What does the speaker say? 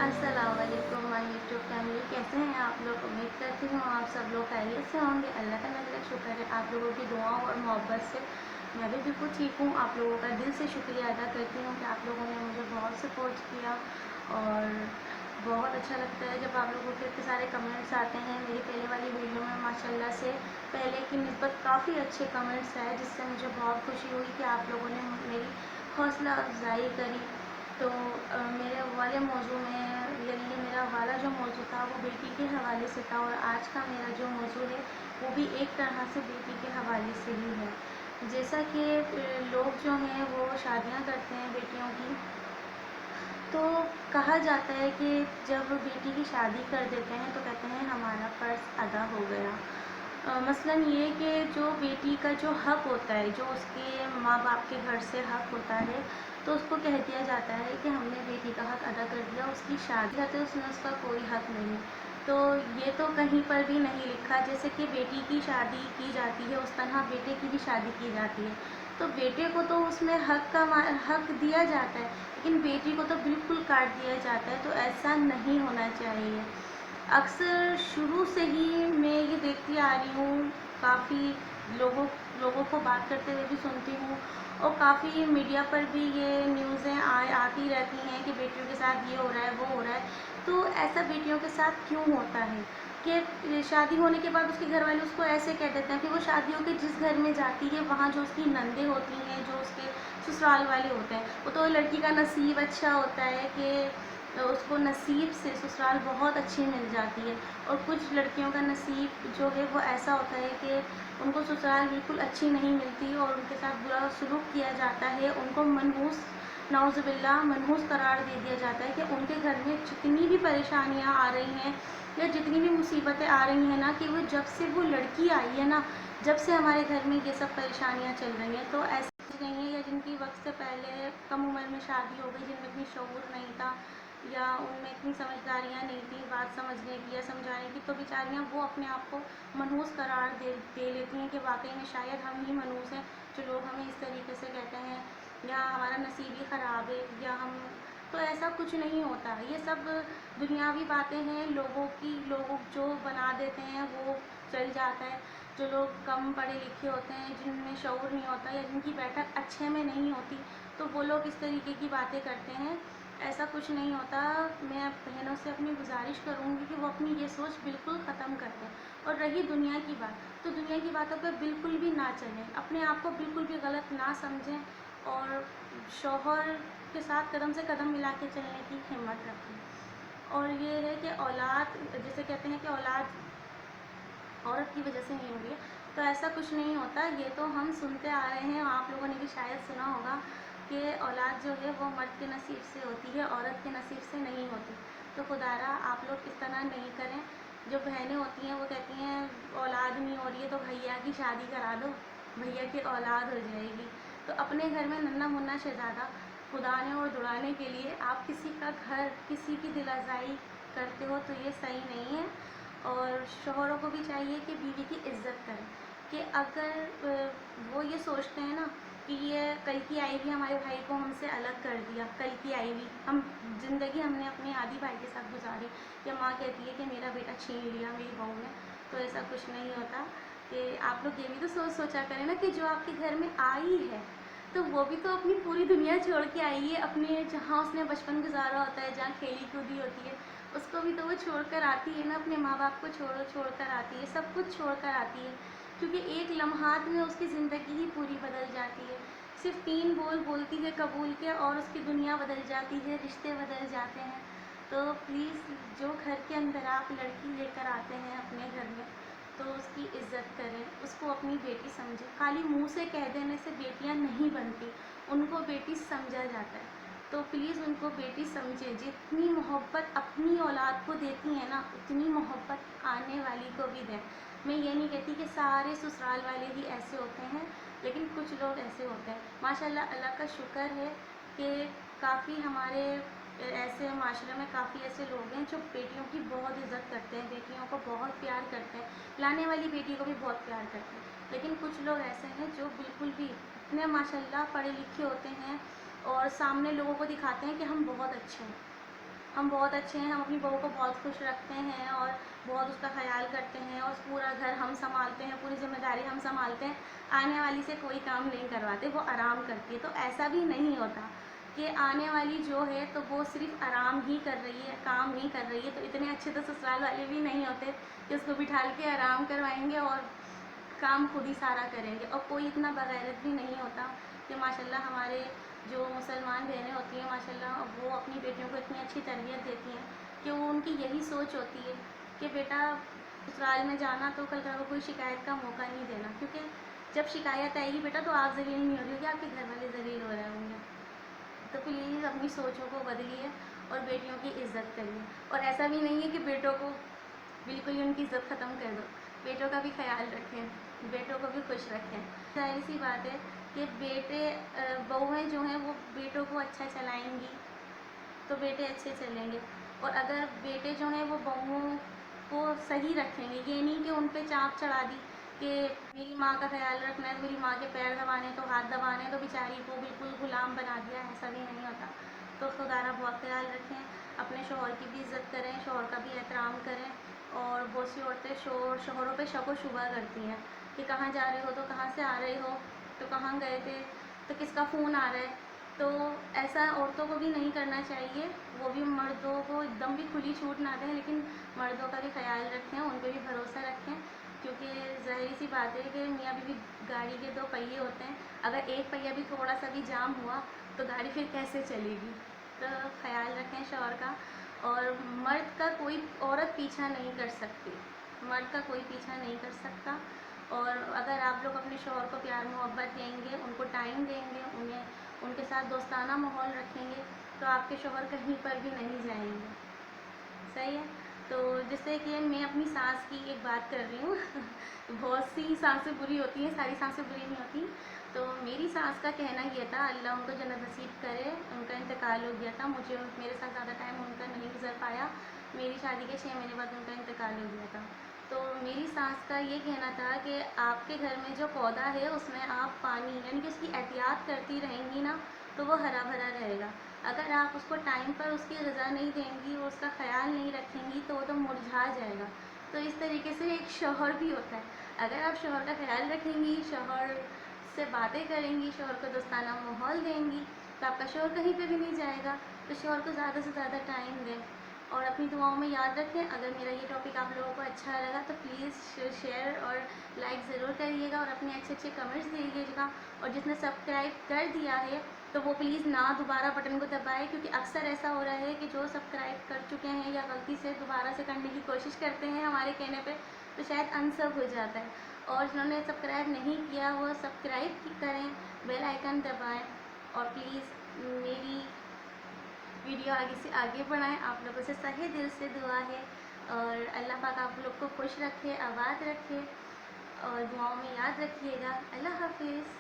अस्सलाम वालेकुम my YouTube family, कैसे हैं आप लोग। उम्मीद करती हूँ आप सब लोग खैरियत से होंगे। अल्लाह का नज़र शुक्र है आप लोगों की दुआओं और मोहब्बत से मैं भी बिल्कुल ठीक हूँ। आप लोगों का दिल से शुक्रिया अदा करती हूँ कि आप लोगों ने मुझे बहुत सपोर्ट किया और बहुत अच्छा लगता है जब आप लोगों के इतने सारे कमेंट्स आते हैं। मेरी पहले वाली वीडियो में माशाल्लाह से पहले की निस्बत काफ़ी अच्छे कमेंट्स आए, जिससे मुझे बहुत खुशी हुई कि आप लोगों ने मेरी हौसला अफजाई करी। तो मेरे वाले मौजू में यानी मेरा वाला जो मौजू था वो बेटी के हवाले से था, और आज का मेरा जो मौजू है वो भी एक तरह से बेटी के हवाले से ही है। जैसा कि लोग जो हैं वो शादियां करते हैं बेटियों की, तो कहा जाता है कि जब बेटी की शादी कर देते हैं तो कहते हैं हमारा फ़र्ज़ अदा हो गया। मसलन ये कि जो बेटी का जो हक़ होता है, जो उसके माँ बाप के घर से हक़ होता है, तो उसको कह दिया जाता है कि हमने बेटी का हक़ अदा कर दिया। उसकी शादी करते उसमें उसका कोई हक़ नहीं। तो ये तो कहीं पर भी नहीं लिखा। जैसे कि बेटी की शादी की जाती है उस तरह बेटे की भी शादी की जाती है, तो बेटे को तो उसमें हक़ दिया जाता है, लेकिन बेटी को तो बिल्कुल काट दिया जाता है। तो ऐसा नहीं होना चाहिए। अक्सर शुरू से ही मैं ये देखती आ रही हूँ, काफ़ी लोगों लोगों को बात करते हुए भी सुनती हूँ, और काफ़ी मीडिया पर भी ये न्यूज़ें आती रहती हैं कि बेटियों के साथ ये हो रहा है वो हो रहा है। तो ऐसा बेटियों के साथ क्यों होता है कि शादी होने के बाद उसके घर वाले उसको ऐसे कह देते हैं कि वो शादियों के जिस घर में जाती है वहाँ जो उसकी नंदे होती हैं, जो उसके ससुराल वाले होते हैं, वो तो लड़की का नसीब अच्छा होता है कि उसको नसीब से ससुराल बहुत अच्छी मिल जाती है। और कुछ लड़कियों का नसीब जो है वो ऐसा होता है कि उनको ससुराल बिल्कुल अच्छी नहीं मिलती और उनके साथ बुरा सलूक किया जाता है। उनको मनहूस, नाउज़ुबिल्लाह, मनहूस करार दे दिया जाता है कि उनके घर में जितनी भी परेशानियां आ रही हैं या जितनी भी मुसीबतें आ रही हैं ना, कि वो जब से वो लड़की आई है ना, जब से हमारे घर में ये सब परेशानियां चल रही हैं। तो ऐसी नहीं है, या जिनकी वक्त से पहले कम उम्र में शादी हो गई, जिनमें इतनी शऊर नहीं था या उनमें इतनी समझदारियाँ नहीं थी बात समझने की या समझाने की, तो बेचारियाँ वो अपने आप को मनहूस करार दे लेती हैं कि वाकई में शायद हम ही मनहूस हैं, जो लोग हमें इस तरीके से कहते हैं, या हमारा नसीब ही ख़राब है, या हम। तो ऐसा कुछ नहीं होता। ये सब दुनियावी बातें हैं, लोग जो बना देते हैं वो चल जाता है। जो लोग कम पढ़े लिखे होते हैं, जिनमें शऊर नहीं होता या जिनकी बैठक अच्छे में नहीं होती, तो वो लोग इस तरीके की बातें करते हैं। ऐसा कुछ नहीं होता। मैं बहनों से अपनी गुजारिश करूँगी कि वो अपनी ये सोच बिल्कुल ख़त्म कर दें। और रही दुनिया की बात, तो दुनिया की बातों पर बिल्कुल भी ना चलें, अपने आप को बिल्कुल भी गलत ना समझें, और शौहर के साथ कदम से कदम मिला के चलने की हिम्मत रखें। और ये है कि औलाद, जैसे कहते हैं कि औलाद औरत की वजह से नहीं हुई है, तो ऐसा कुछ नहीं होता। ये तो हम सुनते आ रहे हैं, आप लोगों ने भी शायद सुना होगा कि औलाद जो है वो मर्द के नसीब से होती है, औरत के नसीब से नहीं होती। तो खुदारा आप लोग इस तरह नहीं करें। जो बहनें होती हैं वो कहती हैं औलाद नहीं हो रही है तो भैया की शादी करा दो, भैया की औलाद हो जाएगी। तो अपने घर में नन्ना मुन्ना शहजादा खुदाने और दुड़ाने के लिए आप किसी का घर, किसी की दिल आज़ाई करते हो, तो ये सही नहीं है। और शौहरों को भी चाहिए कि बीवी की इज़्ज़त करें, कि अगर वो ये सोचते हैं ना कि ये कल की आई हुई हमारे भाई को हमसे अलग कर दिया, कल की आई हुई हम ज़िंदगी हमने अपने आदि भाई के साथ गुजारी, या माँ कहती है कि मेरा बेटा छीन लिया मेरी बहू ने, तो ऐसा कुछ नहीं होता। कि आप लोग ये भी तो सोचा करें ना कि जो आपके घर में आई है, तो वो भी तो अपनी पूरी दुनिया छोड़ के आई है, अपने जहाँ उसने बचपन गुजारा होता है, जहाँ खेली कूदी होती है, उसको भी तो वो छोड़ कर आती है ना। अपने माँ बाप को छोड़ कर आती है, सब कुछ छोड़ कर आती है, क्योंकि एक लम्हात में उसकी ज़िंदगी ही पूरी बदल जाती है। सिर्फ 3 बोल बोलती है कबूल के और उसकी दुनिया बदल जाती है, रिश्ते बदल जाते हैं। तो प्लीज़, जो घर के अंदर आप लड़की लेकर आते हैं अपने घर में, तो उसकी इज़्ज़त करें, उसको अपनी बेटी समझें। खाली मुंह से कह देने से बेटियां नहीं बनती, उनको बेटी समझा जाता है। तो प्लीज़ उनको बेटी समझें। जितनी मोहब्बत अपनी औलाद को देती हैं ना, उतनी मोहब्बत आने वाली को भी दें। मैं ये नहीं कहती कि सारे ससुराल वाले ही ऐसे होते हैं, लेकिन कुछ लोग ऐसे होते हैं। माशाल्लाह, अल्लाह का शुक्र है कि काफ़ी हमारे ऐसे माशरे में काफ़ी ऐसे लोग हैं जो बेटियों की बहुत इज़्ज़त करते हैं, बेटियों को बहुत प्यार करते हैं, लाने वाली बेटी को भी बहुत प्यार करते हैं। लेकिन कुछ लोग ऐसे हैं जो बिल्कुल भी इतने माशाल्लाह पढ़े लिखे होते हैं और सामने लोगों को दिखाते हैं कि हम बहुत अच्छे हैं, हम बहुत अच्छे हैं, हम अपनी बहू को बहुत खुश रखते हैं और बहुत उसका ख्याल करते हैं और पूरा घर हम संभालते हैं, पूरी जिम्मेदारी हम संभालते हैं, आने वाली से कोई काम नहीं करवाते, वो आराम करती है। तो ऐसा भी नहीं होता कि आने वाली जो है तो वो सिर्फ आराम ही कर रही है, काम नहीं कर रही है। तो इतने अच्छे तो ससुराल वाले भी नहीं होते कि उसको बिठाल के आराम करवाएंगे और काम खुद ही सारा करेंगे। और कोई इतना बगैरत भी नहीं होता कि माशाल्लाह हमारे जो मुसलमान बहनें होती हैं माशाल्लाह वो अपनी बेटियों को इतनी अच्छी तरबियत देती हैं कि वो उनकी यही सोच होती है कि बेटा ससुराल में जाना तो कल को कोई शिकायत का मौका नहीं देना, क्योंकि जब शिकायत आएगी बेटा तो आप ज़लील नहीं हो रही होगी, आपके घर वाले ज़लील हो रहे होंगे। तो प्लीज़ अपनी सोचों को बदलिए और बेटियों की इज़्ज़त करिए। और ऐसा भी नहीं है कि बेटों को बिल्कुल ही उनकी इज़्ज़त ख़त्म कर दो, बेटों का भी ख्याल रखें, बेटों को भी खुश रखें। ज़ाहिर सी बात है कि बेटे बहुएँ जो हैं वो बेटों को अच्छा चलाएंगी तो बेटे अच्छे चलेंगे, और अगर बेटे जो हैं वो बहुओं को सही रखेंगे, ये नहीं कि उन पे चाप चढ़ा दी कि मेरी माँ का ख्याल रखना है, मेरी माँ के पैर दबाने तो हाथ दबाने तो बेचारी को बिल्कुल गुलाम बना दिया, ऐसा भी नहीं होता। तो खुदारा बहुत ख्याल रखें, अपने शौहर की भी इज़्ज़त करें, शौहर का भी एहतराम करें। और बहुत सी औरतें शौहरों पे शक व शुबा करती हैं कि कहाँ जा रहे हो, तो कहाँ से आ रहे हो, तो कहाँ गए थे, तो किसका फ़ोन आ रहा है। तो ऐसा औरतों को भी नहीं करना चाहिए, वो भी मर्दों को एकदम भी खुली छूट ना दें, लेकिन मर्दों का भी ख्याल रखें, उन पर भी भरोसा रखें, क्योंकि ज़ाहिर सी बात है कि मियाँ बीवी गाड़ी के 2 पहिए होते हैं, अगर एक पहिया भी थोड़ा सा भी जाम हुआ तो गाड़ी फिर कैसे चलेगी। तो ख्याल रखें शौहर का। और मर्द का कोई औरत पीछा नहीं कर सकती, मर्द का कोई पीछा नहीं कर सकता। और अगर आप लोग अपने शौहर को प्यार मोहब्बत देंगे, उनको टाइम देंगे, उनके साथ दोस्ताना माहौल रखेंगे, तो आपके शौहर कहीं पर भी नहीं जाएंगे। सही है। तो जैसे कि मैं अपनी सास की एक बात कर रही हूँ बहुत सी सासें बुरी होती हैं, सारी सासें बुरी नहीं होती। तो मेरी सास का कहना ये था, अल्लाह उनको जन्नत नसीब करे, उनका इंतकाल हो गया था, मेरे साथ ज़्यादा टाइम उनका नहीं गुजर पाया, मेरी शादी के 6 महीने बाद उनका इंतकाल हो गया था। तो मेरी सास का ये कहना था कि आपके घर में जो पौधा है उसमें आप पानी यानी कि उसकी एहतियात करती रहेंगी ना तो वो हरा भरा रहेगा। अगर आप उसको टाइम पर उसकी ग़िज़ा नहीं देंगी और उसका ख्याल नहीं रखेंगी तो वो तो मुरझा जाएगा। तो इस तरीके से एक शौहर भी होता है, अगर आप शौहर का ख्याल रखेंगी, शौहर से बातें करेंगी, शौहर को दोस्ताना माहौल देंगी, तो आपका शौहर कहीं पे भी नहीं जाएगा। तो शौहर को ज़्यादा से ज़्यादा टाइम दें और अपनी दुआओं में याद रखें। अगर मेरा ये टॉपिक आप लोगों को अच्छा लगा तो प्लीज़ शेयर और लाइक ज़रूर करिएगा और अपने अच्छे अच्छे कमेंट्स दीजिएगा। और जिसने सब्सक्राइब कर दिया है तो वो प्लीज़ ना दोबारा बटन को दबाए, क्योंकि अक्सर ऐसा हो रहा है कि जो सब्सक्राइब कर चुके हैं या गलती से दोबारा से करने की कोशिश करते हैं हमारे कहने पे तो शायद अनसब हो जाता है। और जिन्होंने सब्सक्राइब नहीं किया वो सब्सक्राइब करें, बेल आइकन दबाएं और प्लीज़ मेरी वीडियो आगे से आगे बढ़ाएं। आप लोगों से सहे दिल से दुआ है और अल्लाह पाक आप लोग को खुश रखे, आबाद रखे और दुआओं में याद रखिएगा। अल्लाह हाफिज़।